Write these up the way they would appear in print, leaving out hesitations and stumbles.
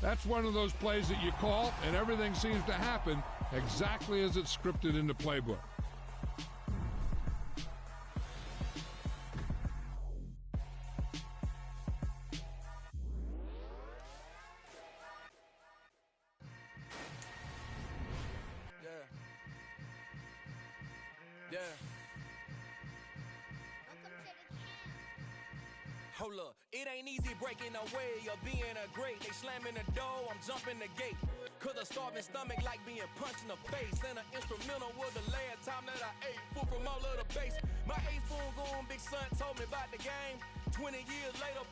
That's one of those plays that you call, and everything seems to happen exactly as it's scripted in the playbook. Yeah. Hold up, it ain't easy breaking away or being a great. They slamming the door, I'm jumping the gate. Cause a starving stomach like being punched in the face. And an instrumental was the last time that I ate food from all of the base. My ace spoon goon, big son told me about the game. 20 years later,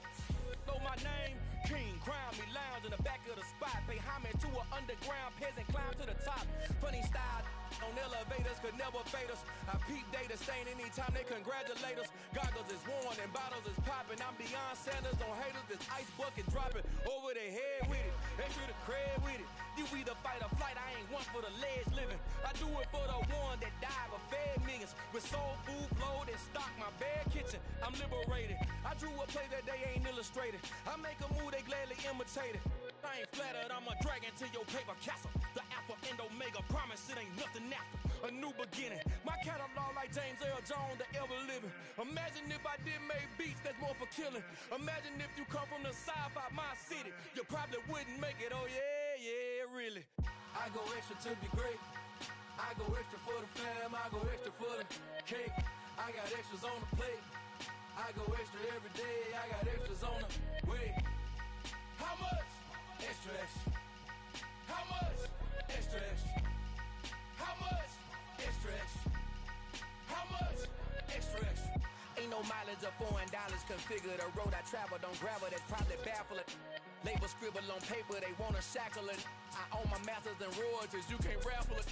know my name. King, crown me, lounge in the back of the spot. Pay homage to an underground peasant, climb to the top. Funny style on elevators could never fade us. I peep data stain anytime they congratulate us. Goggles is worn and bottles is popping. I'm beyond Sanders on haters. This ice bucket dropping over their head with it. Extra the cred with it. You either fight or flight. I ain't one for the ledge living. I do it for the one that died but fed millions. With soul food flowed and stock my bad kitchen. I'm liberated. I drew a play that they ain't illustrated. I make a move they gladly imitate it. I ain't flattered, I'm a dragon to your paper castle. The Alpha and Omega, promise it ain't nothing after. A new beginning. My catalog like James Earl Jones, the ever living. Imagine if I did make beats that's more for killing. Imagine if you come from the sci-fi my city. You probably wouldn't make it, oh yeah, really. I go extra to be great. I go extra for the fam, I go extra for the cake. I got extras on the plate. I go extra every day, I got extras on the way. How much? Extra, extra. How much? Extra, extra. How much? Extra, extra. How much? Extra, extra. Ain't no mileage of $4 configure the road I travel. Don't gravel, that probably baffle it. Label scribble on paper, they wanna shackle it. I own my masters and royalties, you can't raffle it.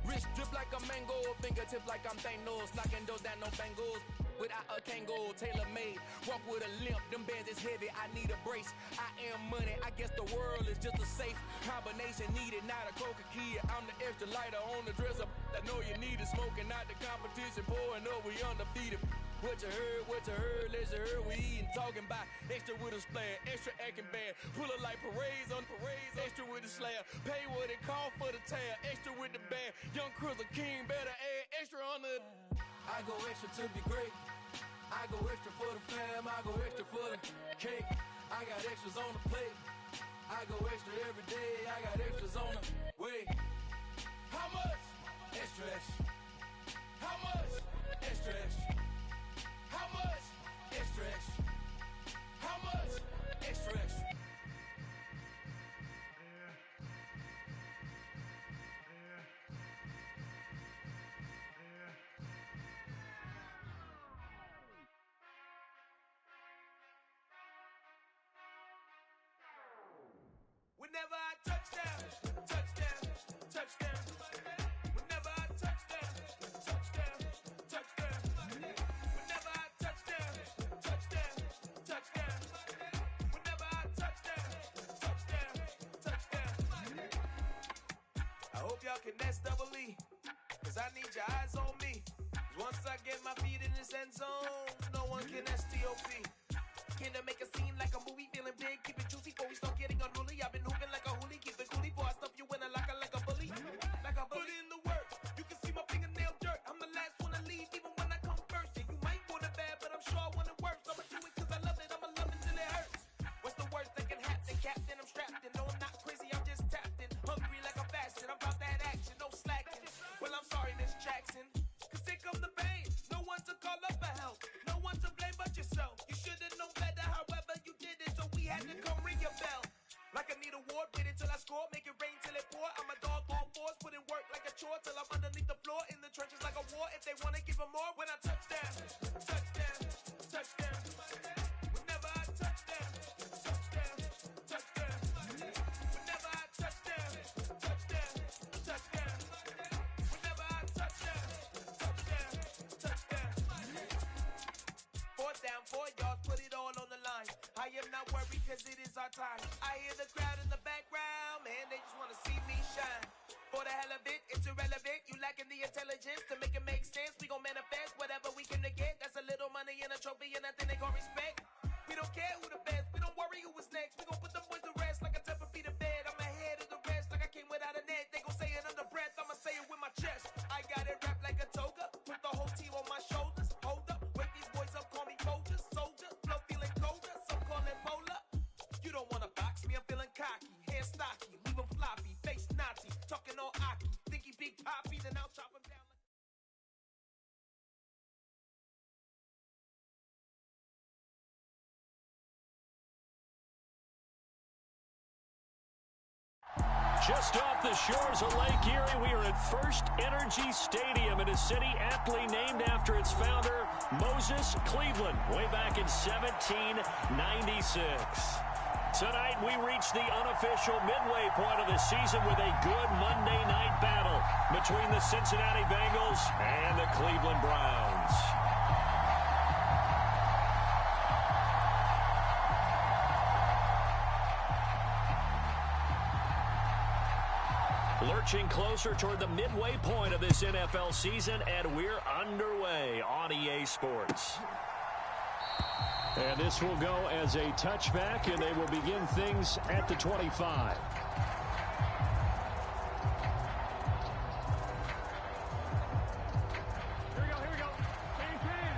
Wrist drip like a mango, fingertip like I'm Thanos. Knocking those down, no bangles. Without a Kango, tailor-made. Walk with a limp, them bands is heavy, I need a brace. I am money, I guess the world is just a safe combination needed, not a coca key. I'm the extra lighter on the dresser. I know you need it, smoking out the competition, pouring up, we undefeated. What you heard, let's hear we eatin', talking about extra with a splash, extra acting bad. Pull it like parades on parades, extra with the slab. Pay what it cost for the tab, extra with the band. Young Cruiser King, better add extra on the. I go extra to be great. I go extra for the fam, I go extra for the cake. I got extras on the plate. I go extra every day, I got extras on the way. How much? Extra, extra. How much? Extra, extra. How much? Extra, extra. How much? Extra, extra. Whenever I touchdown, touchdown, touchdown. Whenever I touchdown, touchdown, touchdown. Whenever I touchdown, touchdown, touchdown. Whenever I touchdown, touchdown, touchdown. I hope y'all can nest double E, cause I need your eyes on me. Cause once I get my feet in this end zone, no one can STOP. Can I make a scene like a movie, feeling big, keep it juicy before we start getting unruly. I've been hooping like a hoolie, keep it coolie before I stuff you in a locker like a bully. Like a bully. Put in the work, you can see my fingernail dirt. I'm the last one to leave, even when I come first. Yeah, you might want it bad, but I'm sure I want it worse. I'ma do it cause I love it, I'ma love it till it hurts. What's the worst that can happen? Captain, I'm strapped in. No, I'm not crazy, I'm just tapped in. Hungry like I'm fasting, I'm about that action, no slacking. Well, I'm sorry, Miss Jackson, cause here come the pain. No one to call up for help, no one to blame but yourself. You should've known better, however you did it, so we had to come ring your bell. Like I need a ward, wait until I score, make it rain till it pour. I'm a dog, all fours, put in work like a chore till I'm underneath the floor, in the trenches like a war. If they wanna give them more, when I touchdown, touchdown, touchdown. Whenever I touchdown, touchdown, touchdown. Whenever I touchdown, touchdown, touchdown. Whenever I touchdown, touchdown, touchdown. 4th down, 4 yards, put it all on the line. I am not worried cause it is our time. I hear the crowd in the background, man, they just wanna see me shine. For the hell of it, it's irrelevant. You lacking the intelligence to make it make sense. We gon' manifest whatever we can to get. That's a little money and a trophy and nothing they call respect. We don't care who the best, we don't worry who was next. We gon' put the boys to rest like a Tempur-Pedic bed. Just off the shores of Lake Erie, we are at First Energy Stadium in a city aptly named after its founder, Moses Cleveland, way back in 1796. Tonight, we reach the unofficial midway point of the season with a good Monday night battle between the Cincinnati Bengals and the Cleveland Browns. Lurching closer toward the midway point of this NFL season, and we're underway on EA Sports. And this will go as a touchback, and they will begin things at the 25. Here we go. Can.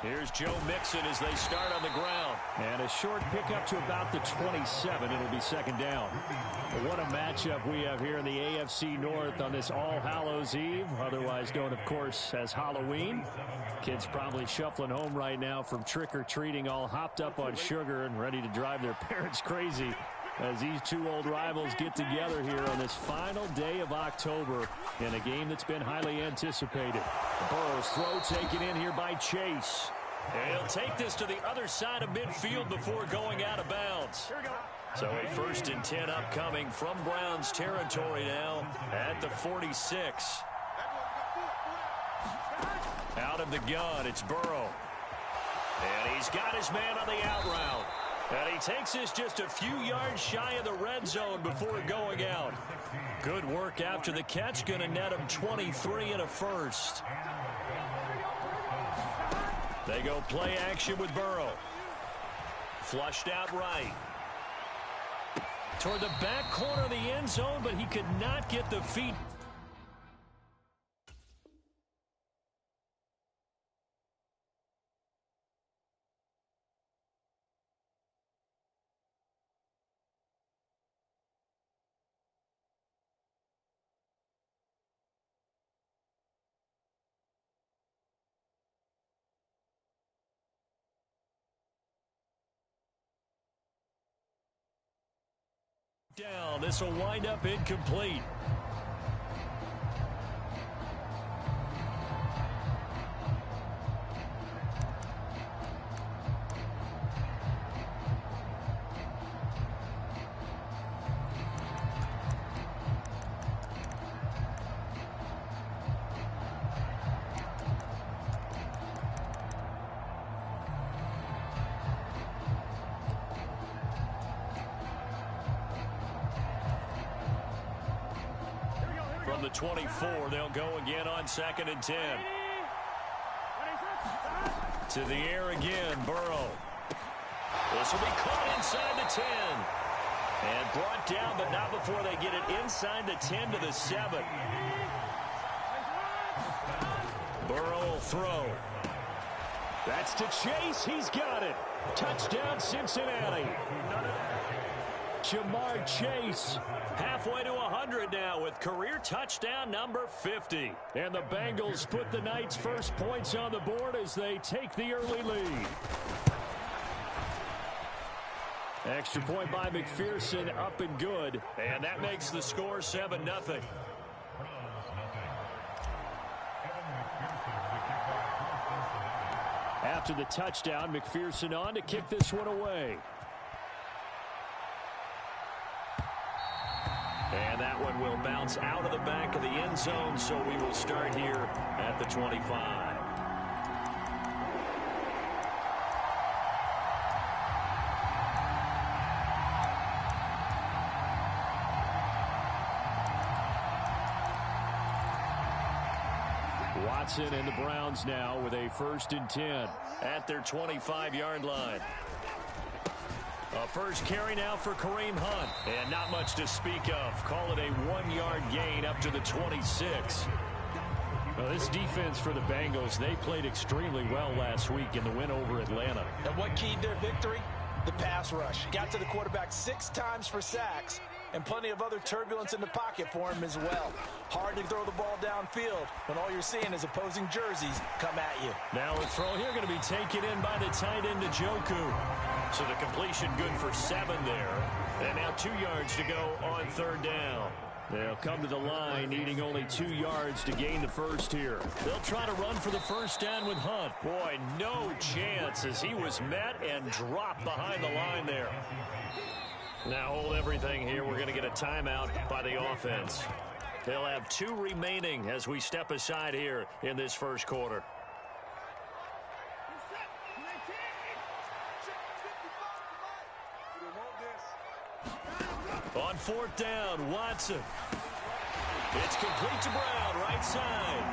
Here's Joe Mixon as they start on the ground. And a short pickup to about the 27. It'll be second down. What a matchup we have here in the AFC North on this All Hallows Eve, otherwise known, of course, as Halloween. Kids probably shuffling home right now from trick-or-treating, all hopped up on sugar and ready to drive their parents crazy as these two old rivals get together here on this final day of October in a game that's been highly anticipated. Burrow's throw taken in here by Chase. And he'll take this to the other side of midfield before going out of bounds. So a 1st and 10 upcoming from Browns territory now at the 46. Out of the gun, it's Burrow. And he's got his man on the out route. And he takes this just a few yards shy of the red zone before going out. Good work after the catch. Going to net him 23 and a first. They go play action with Burrow. Flushed out right. Toward the back corner of the end zone, but he could not get the feet. Down. This will wind up incomplete. From the 24, they'll go again on 2nd and 10. To the air again, Burrow. This will be caught inside the 10. And brought down, but not before they get it inside the 10 to the 7. Burrow will throw. That's to Chase. He's got it. Touchdown, Cincinnati. Jamar Chase. Halfway to 100 now with career touchdown number 50. And the Bengals put the night's first points on the board as they take the early lead. Extra point by McPherson, up and good. And that makes the score 7-0. After the touchdown, McPherson on to kick this one away. And that one will bounce out of the back of the end zone, so we will start here at the 25. Watson and the Browns now with a 1st and 10. At their 25-yard line. A first carry now for Kareem Hunt. And not much to speak of. Call it a 1-yard gain up to the 26. Well, this defense for the Bengals, they played extremely well last week in the win over Atlanta. And what keyed their victory? The pass rush. Got to the quarterback 6 times for sacks. and plenty of other turbulence in the pocket for him as well. Hard to throw the ball downfield when all you're seeing is opposing jerseys come at you. Now a throw here going to be taken in by the tight end Njoku. So the completion good for 7 there. And now 2 yards to go on 3rd down. They'll come to the line needing only 2 yards to gain the first here. They'll try to run for the first down with Hunt. Boy, no chance as he was met and dropped behind the line there. Now hold everything here. We're going to get a timeout by the offense. They'll have 2 remaining as we step aside here in this first quarter. On 4th down, Watson. It's complete to Brown, right side.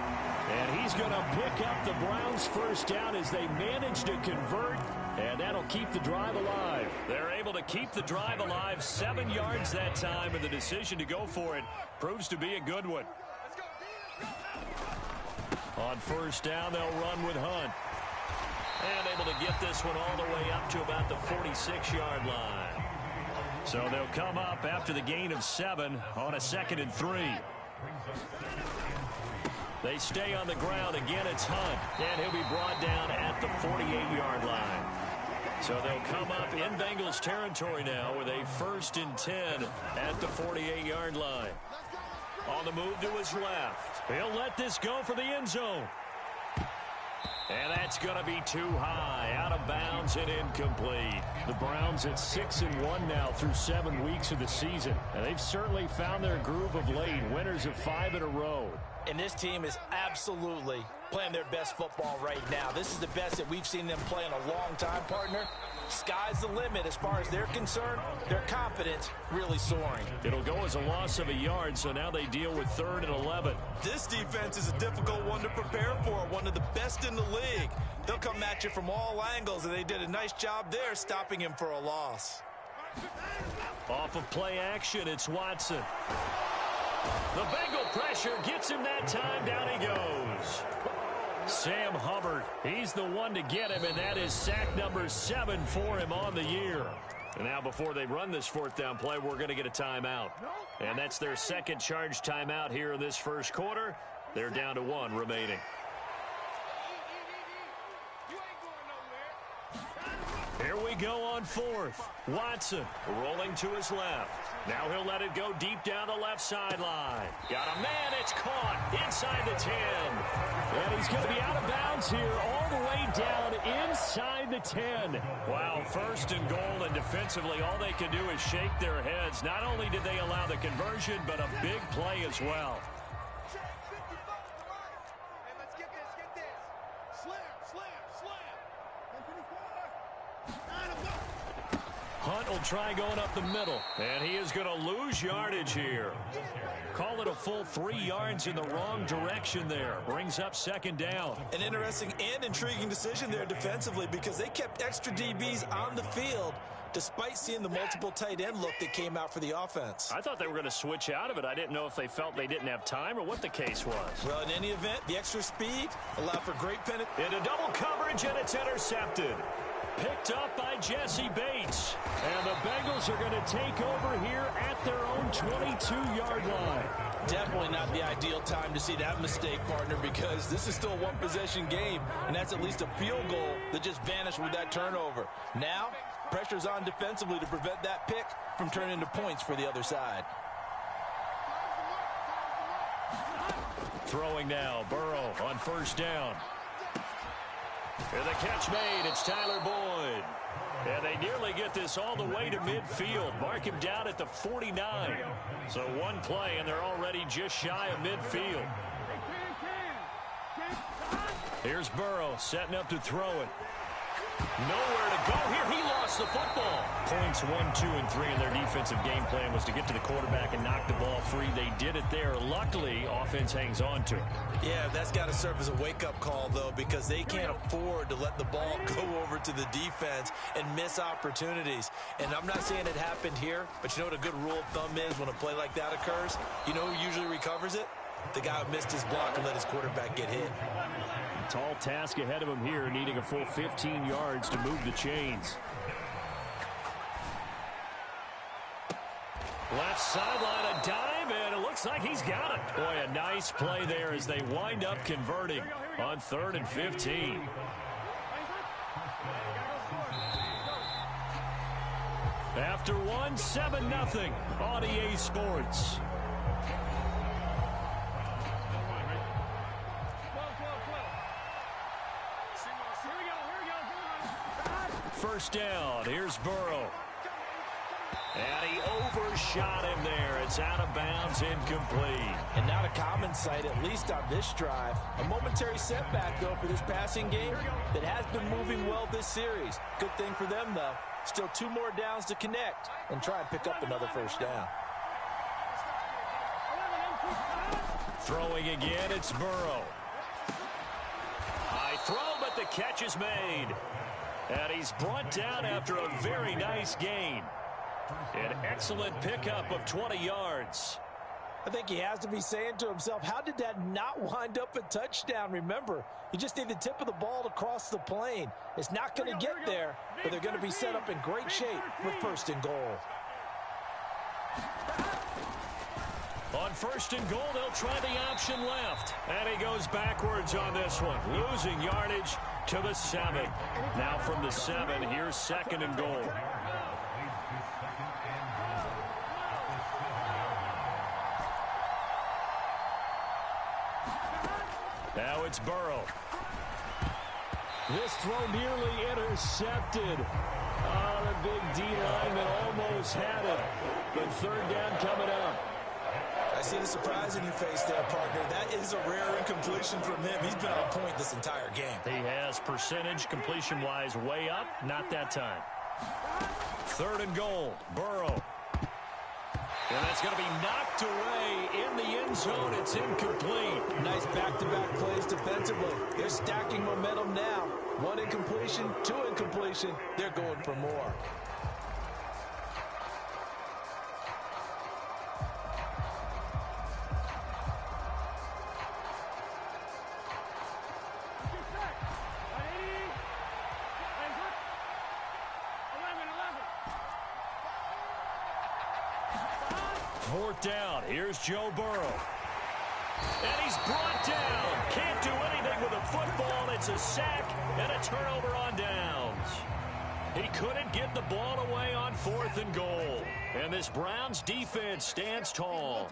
And he's going to pick up the Browns' first down as they manage to convert, and that'll keep the drive alive. They're able to keep the drive alive, 7 yards that time, and the decision to go for it proves to be a good one. On 1st down, they'll run with Hunt. And able to get this one all the way up to about the 46-yard line. So they'll come up after the gain of 7 on a 2nd and 3. They stay on the ground. Again, it's Hunt. And he'll be brought down at the 48-yard line. So they'll come up in Bengals territory now with a 1st and 10 at the 48-yard line. On the move to his left. He'll let this go for the end zone. And that's going to be too high, out of bounds and incomplete. The Browns at 6-1 now through 7 weeks of the season. And they've certainly found their groove of late, winners of 5 in a row. And this team is absolutely playing their best football right now. This is the best that we've seen them play in a long time, partner. Sky's the limit as far as they're concerned. Their confidence really soaring. It'll go as a loss of a yard, so now they deal with 3rd and 11. This defense is a difficult one to prepare for, one of the best in the league. They'll come at you from all angles, and they did a nice job there stopping him for a loss. Off of play action, it's Watson. The Bengal pressure gets him that time. Down he goes. Sam Hubbard, he's the one to get him, and that is sack number 7 for him on the year. And now before they run this 4th down play, we're going to get a timeout. And that's their 2nd charge timeout here in this first quarter. They're down to 1 remaining. Here we go on 4th. Watson rolling to his left. Now he'll let it go deep down the left sideline. Got a man, it's caught inside the 10. And he's going to be out of bounds here all the way down inside the 10. Wow, 1st and goal, and defensively all they can do is shake their heads. Not only did they allow the conversion, but a big play as well. Hunt will try going up the middle, and he is going to lose yardage here. Call it a full 3 yards in the wrong direction there. Brings up 2nd down. An interesting and intriguing decision there defensively because they kept extra DBs on the field despite seeing the multiple tight end look that came out for the offense. I thought they were going to switch out of it. I didn't know if they felt they didn't have time or what the case was. Well, in any event, the extra speed allowed for great penetration. Into double coverage, and it's intercepted. Picked up by Jesse Bates. And the Bengals are going to take over here at their own 22-yard line. Definitely not the ideal time to see that mistake, partner, because this is still a one-possession game, and that's at least a field goal that just vanished with that turnover. Now, pressure's on defensively to prevent that pick from turning into points for the other side. Throwing now, Burrow on 1st down. And the catch made, it's Tyler Boyd. And they nearly get this all the way to midfield. Mark him down at the 49. So 1 play, and they're already just shy of midfield. Here's Burrow setting up to throw it. Nowhere to go here. He lost the football. Points 1, 2, and 3 in their defensive game plan was to get to the quarterback and knock the ball free. They did it there. Luckily, offense hangs on to it. Yeah, that's got to serve as a wake-up call, though, because they can't afford to let the ball go over to the defense and miss opportunities. And I'm not saying it happened here, but you know what a good rule of thumb is when a play like that occurs? You know who usually recovers it? The guy who missed his block and let his quarterback get hit. Tall task ahead of him here, needing a full 15 yards to move the chains. Left sideline, a dive, and it looks like he's got it. Boy, a nice play there as they wind up converting on 3rd and 15. After one, 7-0 on EA Sports. First down, here's Burrow. And he overshot him there. It's out of bounds, incomplete. And not a common sight, at least on this drive. A momentary setback, though, for this passing game that has been moving well this series. Good thing for them, though. Still 2 more downs to connect and try and pick up another first down. Throwing again, it's Burrow. High throw, but the catch is made. And he's brought down after a very nice gain. An excellent pickup of 20 yards. I think he has to be saying to himself, how did that not wind up a touchdown? Remember, you just need the tip of the ball to cross the plane. It's not going to get there, but they're going to be set up in great shape with 1st and goal. On 1st and goal, they'll try the option left. And he goes backwards on this one, losing yardage to the 7. Now from the 7, here's 2nd and goal. Now it's Burrow. This throw nearly intercepted. Oh, the big D lineman almost had it. But 3rd down coming up. I see the surprise in your face there, partner. That is a rare incompletion from him. He's been on point this entire game. He has percentage completion-wise way up. Not that time. 3rd and goal. Burrow. And that's going to be knocked away in the end zone. It's incomplete. Nice back-to-back plays defensively. They're stacking momentum now. 1 incompletion, 2 incompletion. They're going for more. Fourth down. Here's Joe Burrow. And he's brought down. Can't do anything with a football. It's a sack and a turnover on downs. He couldn't get the ball away on 4th and goal. And this Browns defense stands tall.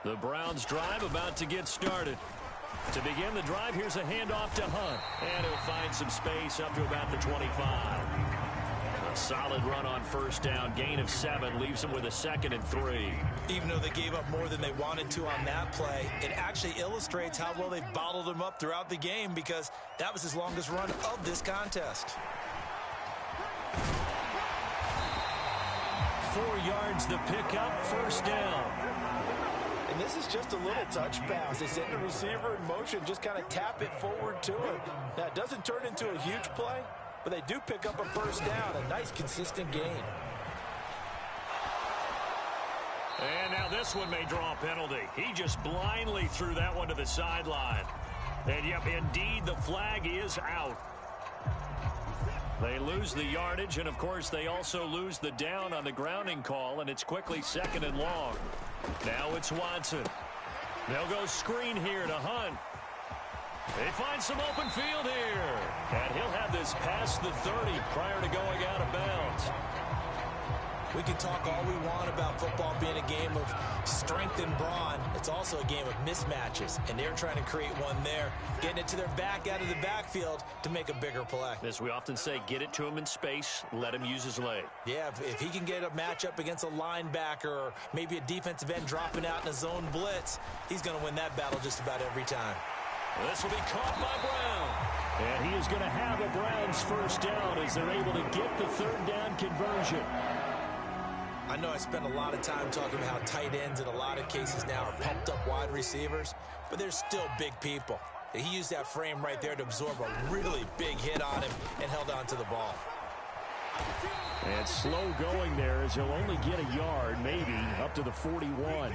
The Browns drive about to get started. To begin the drive, here's a handoff to Hunt. And he'll find some space up to about the 25. A solid run on 1st down. Gain of 7 leaves him with a 2nd and 3. Even though they gave up more than they wanted to on that play, it actually illustrates how well they've bottled him up throughout the game because that was his longest run of this contest. 4 yards the pickup, 1st down. And this is just a little touch pass. They send the receiver in motion, just kind of tap it forward to him. Now, it doesn't turn into a huge play, but they do pick up a 1st down, a nice consistent gain. And now this one may draw a penalty. He just blindly threw that one to the sideline. And yep, indeed, the flag is out. They lose the yardage, and of course, they also lose the down on the grounding call, and it's quickly 2nd and long. Now it's Watson. They'll go screen here to Hunt. They find some open field here. And he'll have this past the 30 prior to going out of bounds. We can talk all we want about football being a game of strength and brawn. It's also a game of mismatches, and they're trying to create one there, getting it to their back out of the backfield to make a bigger play. As we often say, get it to him in space, let him use his leg. Yeah, if he can get a matchup against a linebacker or maybe a defensive end dropping out in a zone blitz, he's going to win that battle just about every time. This will be caught by Brown. And he is going to have a Browns 1st down as they're able to get the 3rd down conversion. I know I spent a lot of time talking about how tight ends in a lot of cases now are pumped up wide receivers, but they're still big people. He used that frame right there to absorb a really big hit on him and held on to the ball. And slow going there as he'll only get a yard, maybe up to the 41.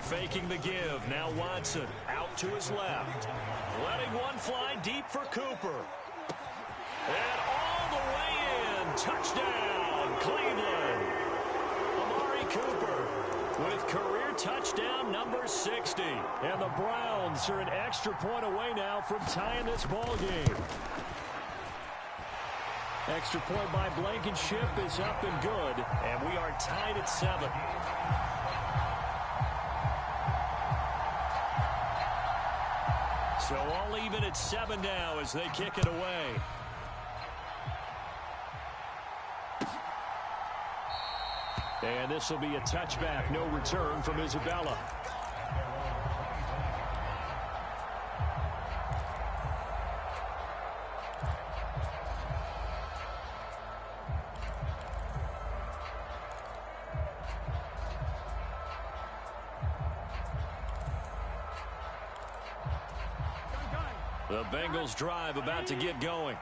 Faking the give. Now Watson out to his left. Letting one fly deep for Cooper. And all the way in. Touchdown, touchdown number 60. And the Browns are an extra point away now from tying this ball game. Extra point by Blankenship is up and good. And we are tied at 7. So all even at 7 now as they kick it away. And this will be a touchback. No return from Isabella. The Bengals drive about to get going.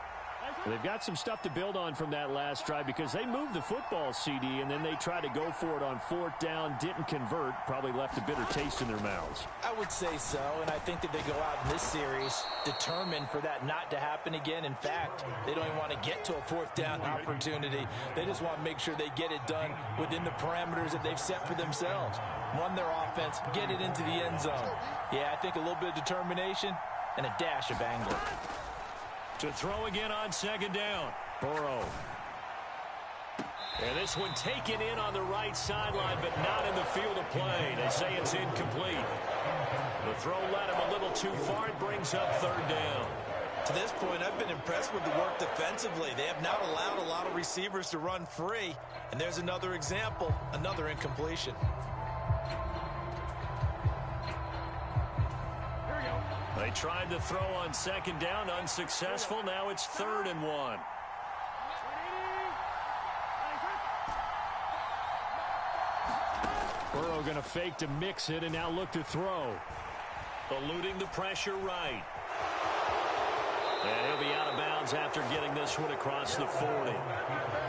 They've got some stuff to build on from that last drive because they moved the football, CD, and then they tried to go for it on 4th down, didn't convert, probably left a bitter taste in their mouths. I would say so, and I think that they go out in this series determined for that not to happen again. In fact, they don't even want to get to a 4th down opportunity. They just want to make sure they get it done within the parameters that they've set for themselves. Run their offense, get it into the end zone. Yeah, I think a little bit of determination and a dash of anger. To throw again on 2nd down. Burrow. And this one taken in on the right sideline, but not in the field of play. They say it's incomplete. The throw led him a little too far. It brings up 3rd down. To this point, I've been impressed with the work defensively. They have not allowed a lot of receivers to run free. And there's another example, another incompletion. They tried to throw on 2nd down, unsuccessful. Now it's 3rd and 1. Burrow going to fake to mix it and now look to throw. Eluding the pressure right. And he'll be out of bounds after getting this one across the 40.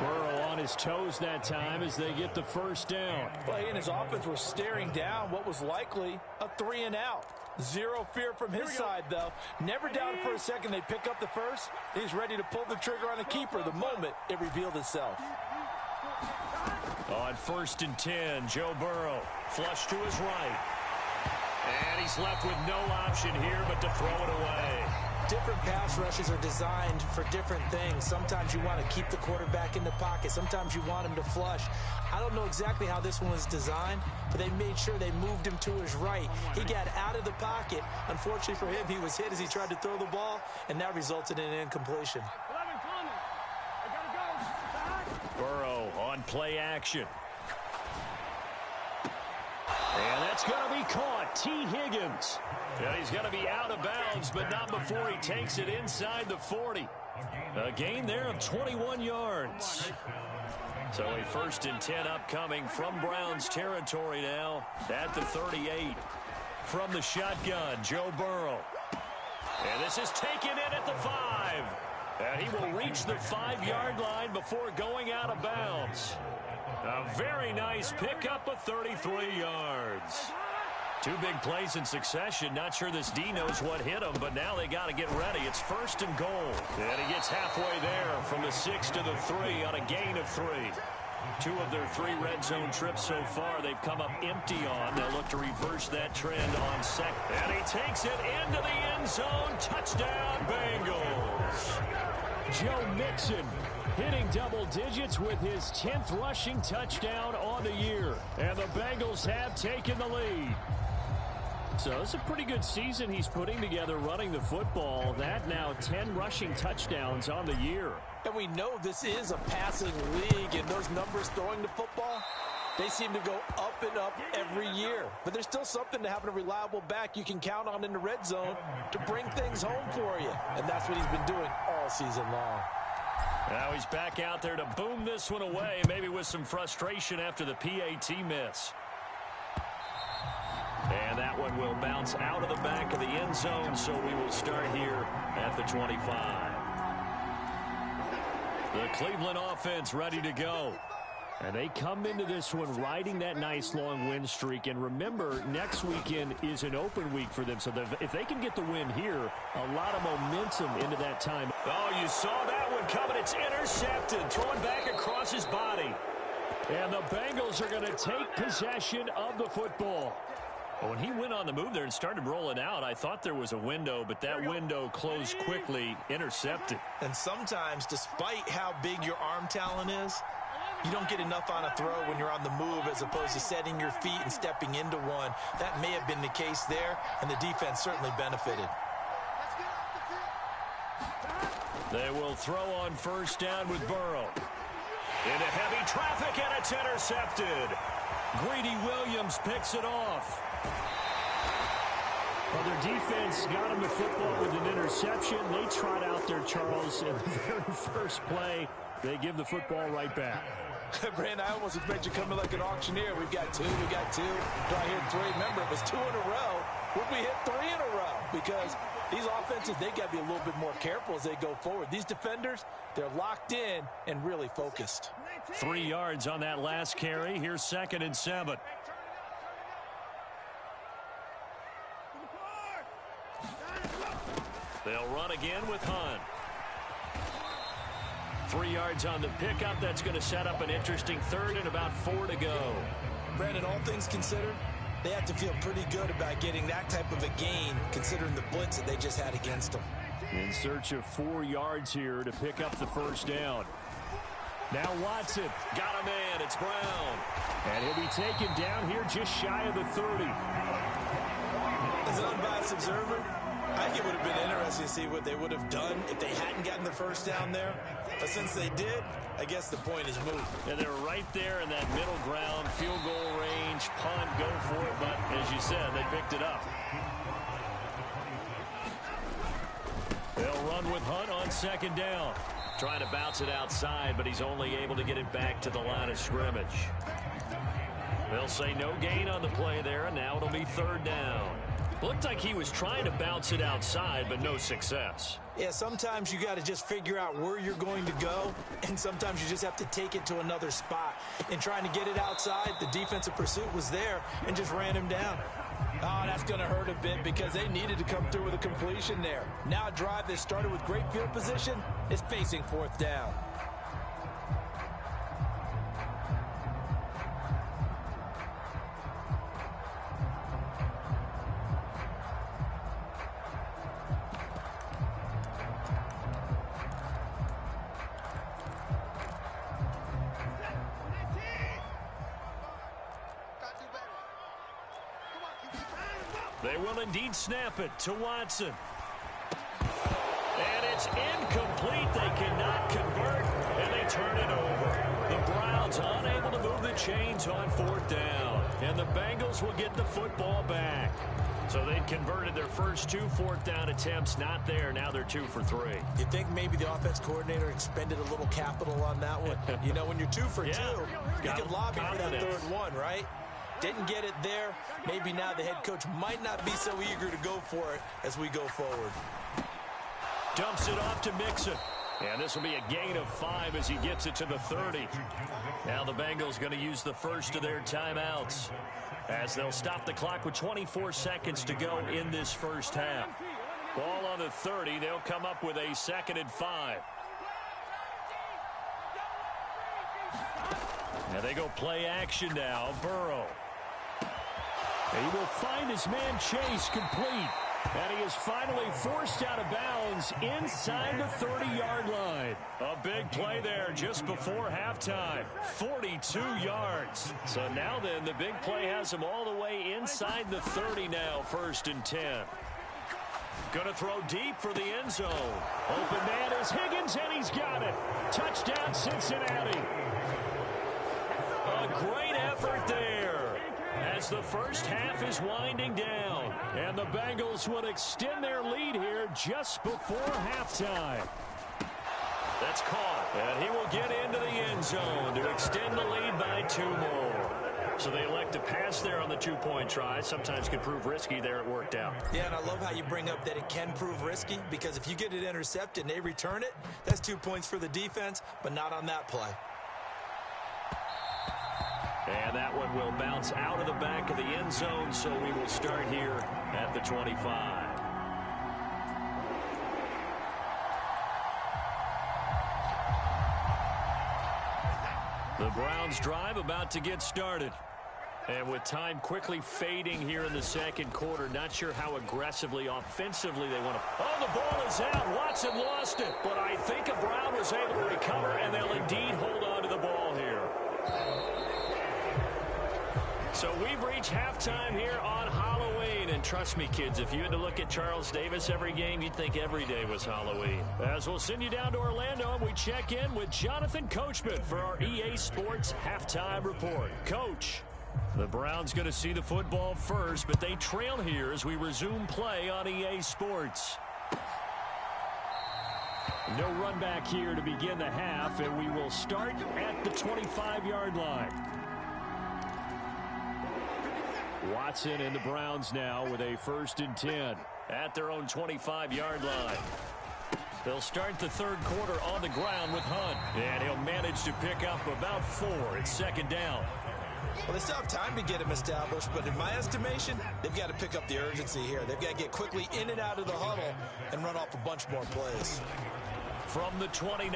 Burrow on his toes that time as they get the 1st down. Well, he and his offense were staring down what was likely a 3 and out. Zero fear from his side, though. Never doubted for a second they pick up the first. He's ready to pull the trigger on a keeper the moment it revealed itself. On 1st and 10, Joe Burrow flush to his right. And he's left with no option here but to throw it away. Different pass rushes are designed for different things. Sometimes you want to keep the quarterback in the pocket. Sometimes you want him to flush. I don't know exactly how this one was designed, but they made sure they moved him to his right. He got out of the pocket. Unfortunately for him, he was hit as he tried to throw the ball, and that resulted in an incompletion. Burrow on play action. And that's going to be caught. T. Higgins. And he's going to be out of bounds, but not before he takes it inside the 40. A gain there of 21 yards. So a 1st and 10 upcoming from Browns territory now at the 38. From the shotgun, Joe Burrow. And this is taken in at the 5. And he will reach the 5-yard line before going out of bounds. A very nice pickup of 33 yards. 2 big plays in succession. Not sure this D knows what hit him, but now they got to get ready. It's 1st and goal. And he gets halfway there from the 6 to the 3 on a gain of 3. 2 of their 3 red zone trips so far they've come up empty on. They'll look to reverse that trend on 2nd. And he takes it into the end zone. Touchdown, Bengals. Joe Mixon hitting double digits with his 10th rushing touchdown on the year. And the Bengals have taken the lead. So it's a pretty good season he's putting together running the football. That now 10 rushing touchdowns on the year. And we know this is a passing league, and those numbers throwing the football, they seem to go up and up every year. But there's still something to having a reliable back you can count on in the red zone to bring things home for you. And that's what he's been doing all season long. Now he's back out there to boom this one away, maybe with some frustration after the PAT miss. And that one will bounce out of the back of the end zone, so we will start here at the 25. The Cleveland offense ready to go. And they come into this one riding that nice long win streak. And remember, next weekend is an open week for them. So if they can get the win here, a lot of momentum into that time. Oh, you saw that one coming. It's intercepted. Thrown back across his body. And the Bengals are going to take possession of the football. When he went on the move there and started rolling out, I thought there was a window, but that window closed quickly, intercepted. And sometimes, despite how big your arm talent is, you don't get enough on a throw when you're on the move as opposed to setting your feet and stepping into one. That may have been the case there, and the defense certainly benefited. They will throw on first down with Burrow. Into heavy traffic, and it's intercepted. Greedy Williams picks it off. Well, their defense got him the football with an interception. They trot out there, Charles, in the very first play. They give the football right back. Brandon, I almost expect you coming like an auctioneer. We've got two. Do I hear three? Remember, it was 2 in a row. Would we hit 3 in a row? Because these offenses, they got to be a little bit more careful as they go forward. These defenders, they're locked in and really focused. 3 yards on that last carry. Here's 2nd and 7. They'll run again with Hunt. 3 yards on the pickup. That's going to set up an interesting 3rd and about 4 to go. Brandon, all things considered, they have to feel pretty good about getting that type of a gain considering the blitz that they just had against them. In search of 4 yards here to pick up the first down. Now Watson. Got a man. It's Brown. And he'll be taken down here just shy of the 30. As an unbiased observer, I think it would have been interesting to see what they would have done if they hadn't gotten the first down there. But since they did, I guess the point is moved. And they're right there in that middle ground, field goal range, punt, go for it. But as you said, they picked it up. They'll run with Hunt on 2nd down. Trying to bounce it outside, but he's only able to get it back to the line of scrimmage. They'll say no gain on the play there, and now it'll be 3rd down. Looked like he was trying to bounce it outside, but no success. Yeah, sometimes you got to just figure out where you're going to go, and sometimes you just have to take it to another spot. In trying to get it outside, the defensive pursuit was there and just ran him down. Oh, that's going to hurt a bit because they needed to come through with a completion there. Now a drive that started with great field position is facing 4th down. They will indeed snap it to Watson. And it's incomplete. They cannot convert, and they turn it over. The Browns unable to move the chains on 4th down. And the Bengals will get the football back. So they'd converted their first 2 4th down attempts. Not there. Now they're 2 for 3. You think maybe the offense coordinator expended a little capital on that one? You know, when you're 2 for 2, you can lobby for that 3rd one, right? Didn't get it there. Maybe now the head coach might not be so eager to go for it as we go forward. Dumps it off to Mixon. And this will be a gain of 5 as he gets it to the 30. Now the Bengals going to use the first of their timeouts as they'll stop the clock with 24 seconds to go in this first half. Ball on the 30. They'll come up with a 2nd and 5. And they go play action now. Burrow. He will find his man Chase complete. And he is finally forced out of bounds inside the 30-yard line. A big play there just before halftime. 42 yards. So now then, the big play has him all the way inside the 30 now, 1st and 10. Going to throw deep for the end zone. Open man is Higgins, and he's got it. Touchdown, Cincinnati. A great effort there as the first half is winding down. And the Bengals will extend their lead here just before halftime. That's caught. And he will get into the end zone to extend the lead by 2 more. So they elect to pass there on the 2-point try. Sometimes can prove risky. There it worked out. Yeah, and I love how you bring up that it can prove risky because if you get it intercepted and they return it, that's 2 points for the defense, but not on that play. And that one will bounce out of the back of the end zone, so we will start here at the 25. The Browns drive about to get started. And with time quickly fading here in the second quarter, not sure how aggressively, offensively they want to. Oh, the ball is out. Watson lost it. But I think Brown was able to recover, and they'll indeed hold on to the ball here. So we've reached halftime here on Halloween. And trust me, kids, if you had to look at Charles Davis every game, you'd think every day was Halloween. As we'll send you down to Orlando, and we check in with Jonathan Coachman for our EA Sports Halftime Report. Coach. The Browns going to see the football first, but they trail here as we resume play on EA Sports. No run back here to begin the half, and we will start at the 25-yard line. Watson and the Browns now with a 1st and 10 at their own 25-yard line. They'll start the third quarter on the ground with Hunt, and he'll manage to pick up about 4. It's 2nd down. Well, they still have time to get him established, but in my estimation, they've got to pick up the urgency here. They've got to get quickly in and out of the huddle and run off a bunch more plays. From the 29,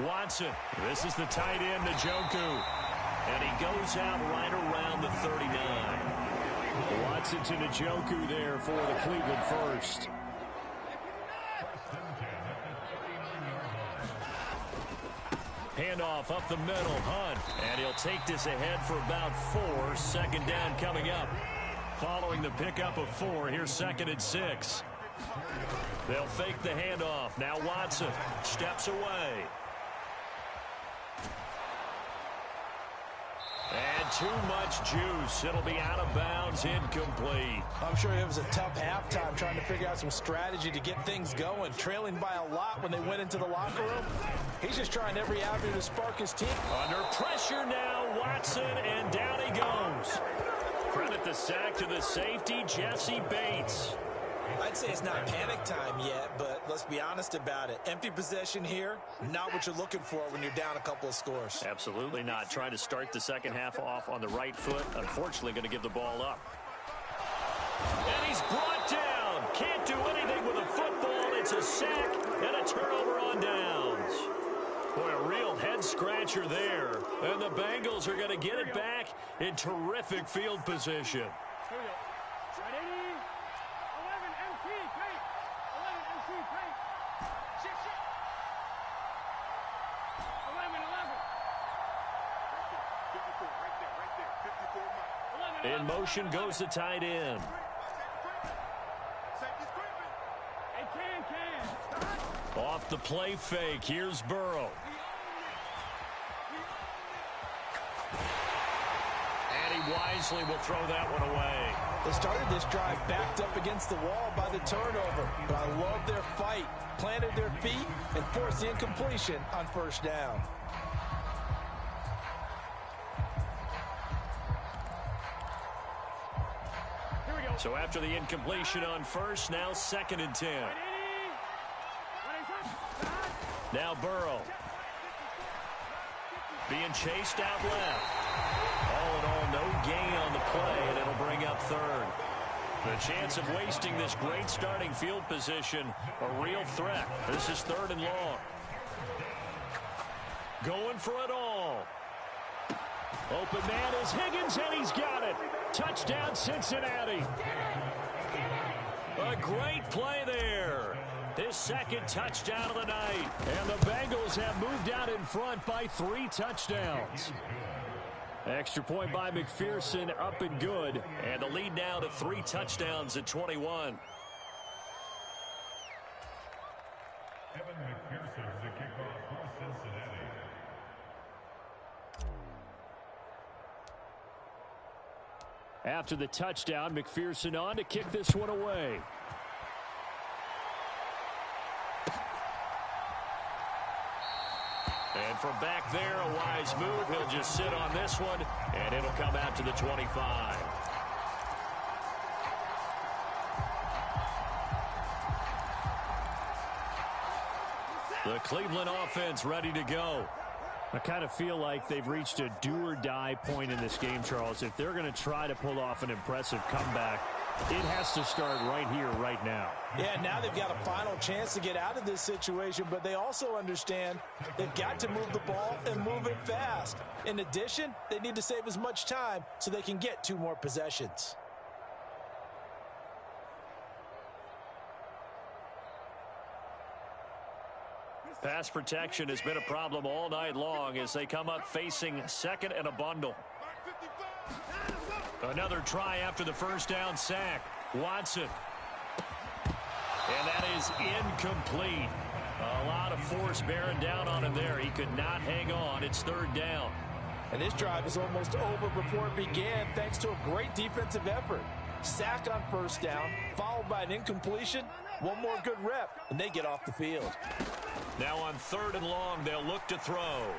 Watson. This is the tight end, Njoku. And he goes out right around the 39. Watson to Njoku there for the Cleveland first. Handoff up the middle, Hunt. And he'll take this ahead for about 4. 2nd down coming up. Following the pickup of 4, here's 2nd and 6. They'll fake the handoff. Now Watson steps away. And too much juice. It'll be out of bounds, incomplete. I'm sure it was a tough halftime trying to figure out some strategy to get things going. Trailing by a lot when they went into the locker room. He's just trying every avenue to spark his team. Under pressure now, Watson, and down he goes. Credit the sack to the safety, Jesse Bates. I'd say it's not panic time yet, but let's be honest about it. Empty possession here, not what you're looking for when you're down a couple of scores. Absolutely not. Trying to start the second half off on the right foot. Unfortunately, going to give the ball up. And he's brought down. Can't do anything with a football. It's a sack and a turnover on downs. Boy, a real head-scratcher there. And the Bengals are going to get it back in terrific field position. In motion goes the tight end. Off the play fake, here's Burrow. And he wisely will throw that one away. They started this drive backed up against the wall by the turnover, but I love their fight. Planted their feet and forced the incompletion on 1st down. So after the incompletion on 1st, now 2nd and 10. Now Burrow. Being chased out left. All in all, no gain on the play, and it'll bring up 3rd. The chance of wasting this great starting field position, a real threat. This is 3rd and long. Going for it all. Open man is Higgins, and he's got it. Touchdown, Cincinnati. A great play there. His 2nd touchdown of the night. And the Bengals have moved out in front by 3 touchdowns. Extra point by McPherson, up and good. And the lead now to 3 touchdowns at 21. Evan McPherson, the kickoff for Cincinnati. After the touchdown, McPherson on to kick this one away. And from back there, a wise move. He'll just sit on this one, and it'll come out to the 25. The Cleveland offense ready to go. I kind of feel like they've reached a do-or-die point in this game, Charles. If they're going to try to pull off an impressive comeback, It has to start right here, right now. Yeah, now they've got a final chance to get out of this situation, but they also understand they've got to move the ball and move it fast. In addition, they need to save as much time so they can get 2 more possessions. Pass protection has been a problem all night long as they come up facing second and a bundle. Another try after the first down sack. Watson. And that is incomplete. A lot of force bearing down on him there. He could not hang on. It's third down. And this drive is almost over before it began thanks to a great defensive effort. Sack on first down, followed by an incompletion. One more good rep, and they get off the field. Now on third and long, they'll look to throw.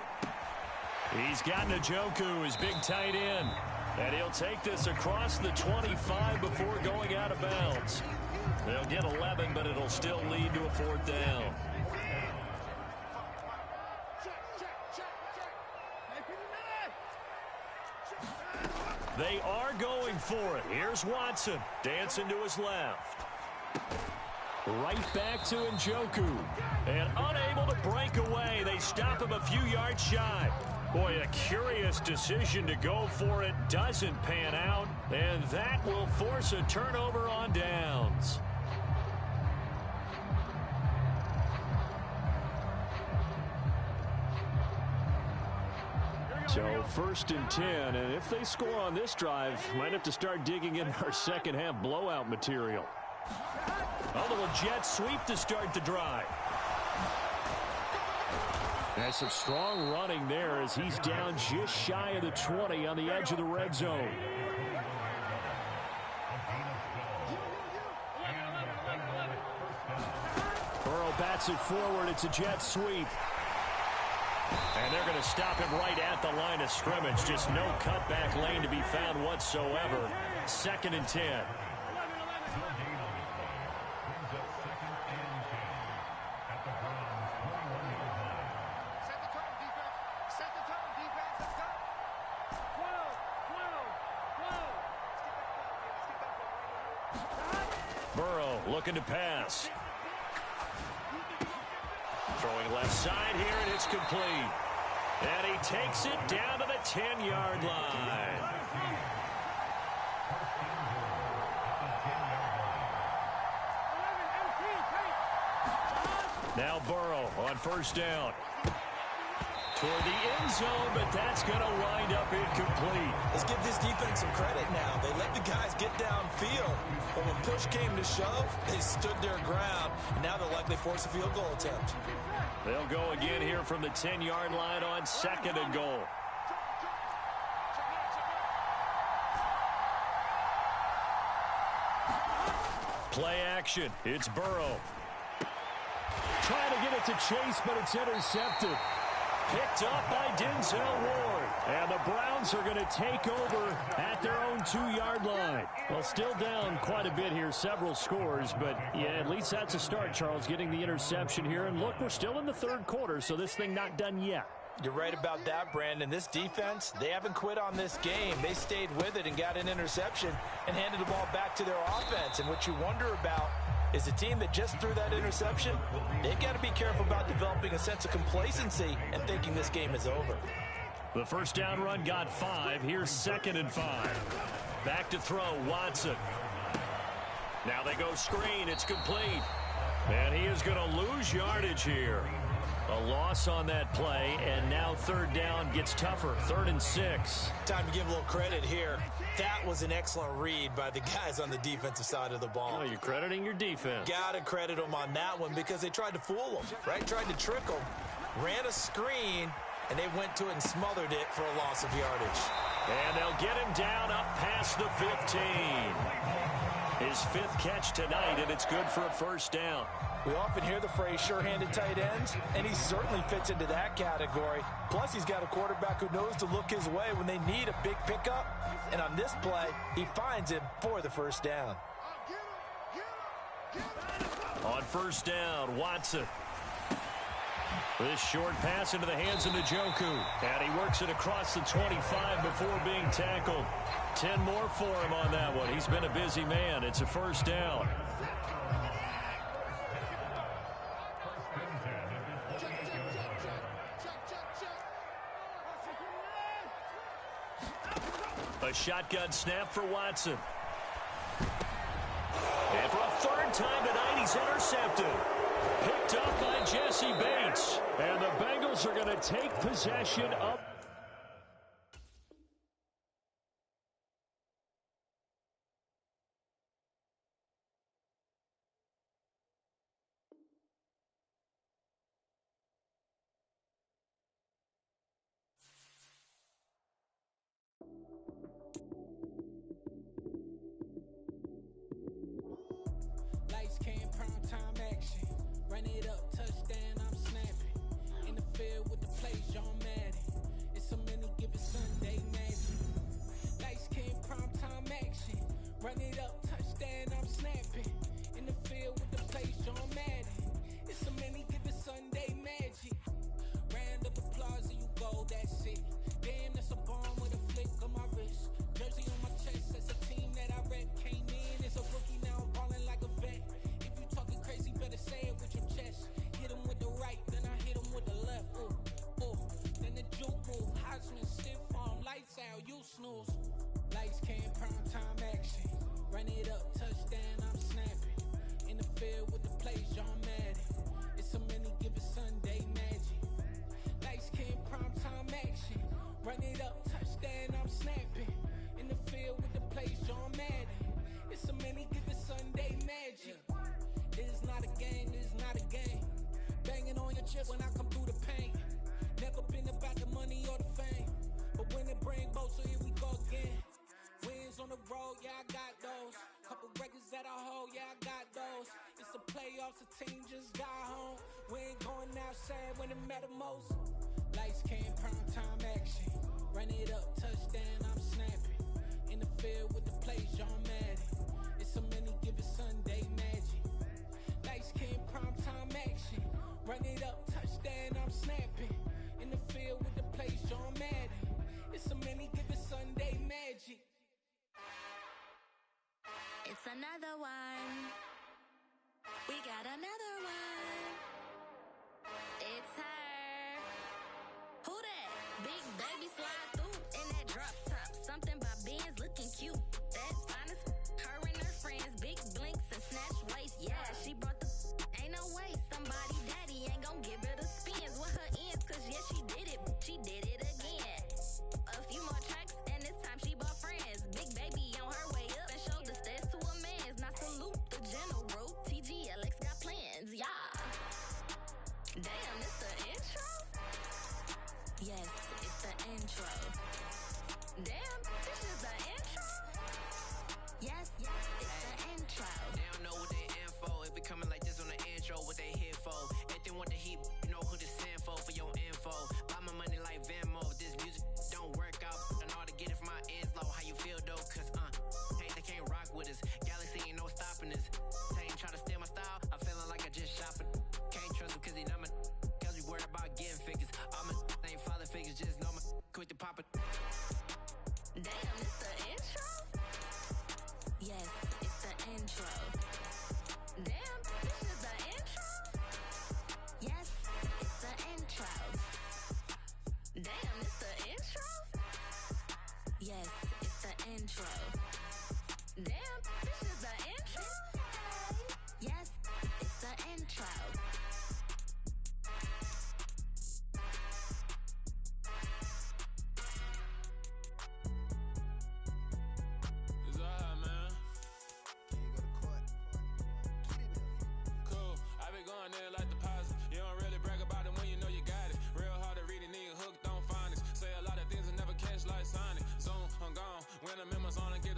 He's got Njoku, his big tight end. And he'll take this across the 25 before going out of bounds. They'll get 11, but it'll still lead to a fourth down. They are going for it. Here's Watson, dancing to his left. Right back to Njoku. And unable to break away. They stop him a few yards shy. Boy, a curious decision to go for it. Doesn't pan out. And that will force a turnover on downs. So first and 10, and if they score on this drive, might have to start digging in our second half blowout material. A little jet sweep to start the drive. That's some strong running there as he's down just shy of the 20 on the edge of the red zone. Burrow bats it forward. It's a jet sweep. And they're going to stop him right at the line of scrimmage. Just no cutback lane to be found whatsoever. Second and 10. Burrow looking to pass. Throwing left side here, and it's complete. And he takes it down to the 10-yard line. Now Burrow on first down. Toward the end zone, but that's going to wind up incomplete. Let's give this defense some credit now. They let the guys get downfield. But when push came to shove, they stood their ground. And now they'll likely force a field goal attempt. They'll go again here from the 10-yard line on second and goal. Play action. It's Burrow. Trying to get it to Chase, but it's intercepted. Picked up by Denzel Ward. And the Browns are going to take over at their own 2-yard line. Well, still down quite a bit here, several scores, but yeah, at least that's a start, Charles, getting the interception here. And look, we're still in the third quarter, so this thing not done yet. You're right about that, Brandon. This defense, they haven't quit on this game. They stayed with it and got an interception and handed the ball back to their offense. And what you wonder about is a team that just threw that interception, they've got to be careful about developing a sense of complacency and thinking this game is over. The first down run got 5. Here's second and 5. Back to throw, Watson. Now they go screen. It's complete. And he is going to lose yardage here. A loss on that play, and now third down gets tougher. 3rd and 6. Time to give a little credit here. That was an excellent read by the guys on the defensive side of the ball. Oh, you're crediting your defense. Got to credit them on that one because they tried to fool them, right? Tried to trick them, ran a screen, and they went to it and smothered it for a loss of yardage. And they'll get him down up past the 15. His 5th catch tonight, and it's good for a first down. We often hear the phrase sure-handed tight ends, and he certainly fits into that category. Plus, he's got a quarterback who knows to look his way when they need a big pickup. And on this play, he finds him for the first down. On first down, Watson. This short pass into the hands of Njoku. And he works it across the 25 before being tackled. 10 more for him on that one. He's been a busy man. It's a first down. A shotgun snap for Watson. And for a third time tonight, he's intercepted. Picked up by Jesse Bates. And the Bengals are going to take possession up. Lights came, prime time action. Run it up, touchdown, I'm snapping. In the field with the plays, John Madden. It's a many given Sunday magic. Lights came, prime time action. Run it up, touchdown, I'm snapping. In the field with the plays, John Madden. It's a many given Sunday magic. Round of applause and you go, that's it. Damn, that's a bomb with a flick on my wrist. Jersey on my chest, that's a team that I rep. Came in as a rookie, now I'm balling like a vet. If you talking crazy, better say it with your chest. Hit him with the right, then I hit him with the left. Ooh, ooh, then the juke move. Heisman, stiff arm, lights out, you snooze. Lights came, prime time action. Run it up, touchdown, I'm snapping. In the field with the plays, John Madden. It's a many given Sunday magic. Lights came, prime time action. Run it up, touchdown, I'm snapping. In the field with the plays, John Madden. It's a many given Sunday magic. This is not a game, this is not a game. Banging on your chest when I come through the pain. Never been about the money or the fame. But when it bring both, so here we go again. Wins on the road, yeah, I got those. Couple records that I hold, yeah, I got those. It's the playoffs, the team just got home. We ain't going outside when it matter most. Lights came, prime time action. Run it up, touchdown, I'm snapping. In the field with the plays, John Madden. It's a many given Sunday magic. Lights came, prime time action. Run it up, touchdown, I'm snapping. In the field with the plays, John Madden. It's a many given Sunday magic. It's another one. We got another one. It's her. Who that? Big baby slide through in that drop top. Something by Benz looking cute. That's fine as her and her friends. Big blinks and snatch waist. Yeah, she brought the ain't no way. Somebody daddy ain't gon' give her the spins with her ends. Cause yeah, she did it. She did it again. A few more tracks and this time she bought friends. Big baby on her way up and showed the stairs to a man's. Now salute the general. TGLX got plans. Yeah. Damn, it's the intro? Yes, it's the intro. Damn, this is the intro? Yes, it's the intro. They don't know what they in for. If we coming like this on the intro, what they here for? If they want the heat, you know who to send for your info. Buy my money like Venmo. If this music don't work out, I know how to get it from my ends low. How you feel though? Cause hey, they can't rock with us. Galaxy ain't no stopping this. They ain't try to steal my style. I'm feeling like I just shopping. Can't trust him cause he not my. Cause we worried about getting figures. All my ain't father figures, just know my quick to pop it. Damn, it's the intro? Yes, it's the intro. Damn, this is the intro? Yes, it's the intro. Damn, it's the intro? Yes, it's the intro. Damn, this is the intro? Yes, it's the intro. It's alright, man. Cool. I be going there like deposit. You don't really brag about it when you know you got it. Real hard to read a nigga hooked on phonics. Say a lot of things and never catch like Sonic. Zone, I'm gone. When I'm in my zone, I get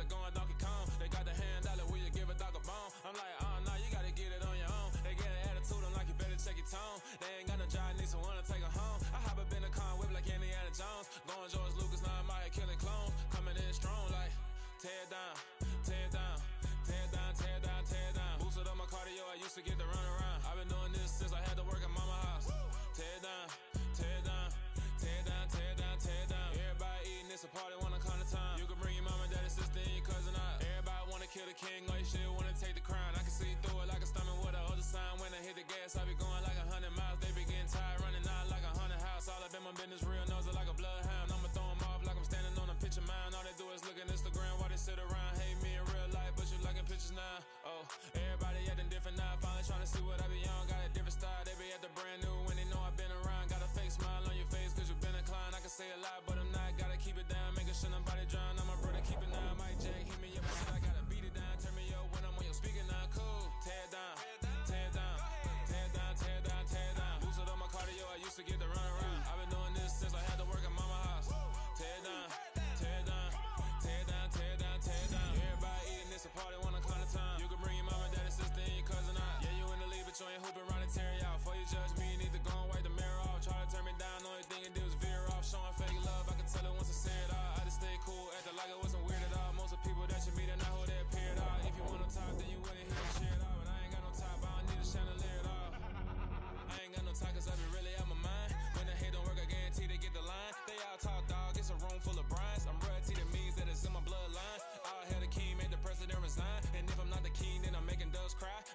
see what I be on, got a different style, they be at the brand new